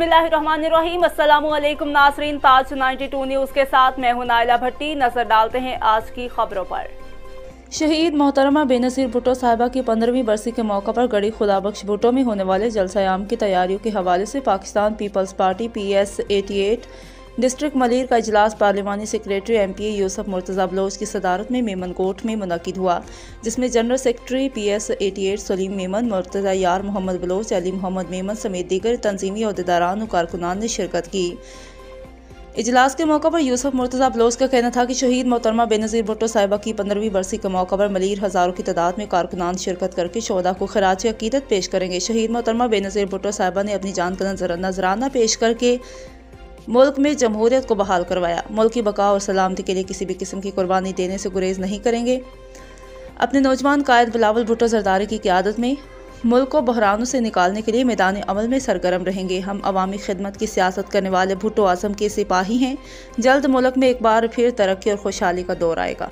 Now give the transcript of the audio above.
बिस्मिल्लाहिर्रहमानिर्रहीम। अस्सलामुअलैकुम नाज़रीन, ताज 92 न्यूज़ के साथ मैं हूं नाइला भट्टी। नजर डालते हैं आज की खबरों पर। शहीद मोहतरमा बेनज़ीर भुट्टो साहिबा की 15वीं बरसी के मौका पर गढ़ी खुदाबख्श भुट्टो में होने वाले जलसा-ए-आम की तैयारियों के हवाले से पाकिस्तान पीपल्स पार्टी PS 88 डिस्ट्रिक्ट मलीर का इजलास पार्लिमानी सेक्रेटरी MPA यूसुफ मुर्तज़ा बलोच की सदारत में मेमन कोट में मुनक़िद हुआ, जिसमें general secretary PS 88 Salim Memon, Murtaza Yar Mohammad Baloch, Ali Mohammad Memon समेत दीगर तंजीमी अहदेदारान और कारकुनान ने शिरकत की। इजलास के मौका पर यूसुफ मुर्तज़ा बलोच का कहना था कि शहीद मोहतरमा बेनज़ीर भुट्टो साहिबा की 15वीं बरसी के मौका पर मलीर हज़ारों की तादाद में कारकुनान शिरकत करके शोहदा को खिराज अकीदत पेश करेंगे। शहीद मोहतरमा बेनज़ीर भुट्टो साहिबा ने अपनी जान का नजराना पेश करके मुल्क में जमहूरियत को बहाल करवाया। मुल्क की बका और सलामती के लिए किसी भी किस्म की कुर्बानी देने से गुरेज नहीं करेंगे। अपने नौजवान कायद बिलावल भुट्टो जरदारी की क़यादत में मुल्क को बहरानों से निकालने के लिए मैदान अमल में सरगर्म रहेंगे। हम अवामी खिदमत की सियासत करने वाले भुट्टो आज़म के सिपाही हैं। जल्द मुल्क में एक बार फिर तरक्की और खुशहाली का दौर आएगा।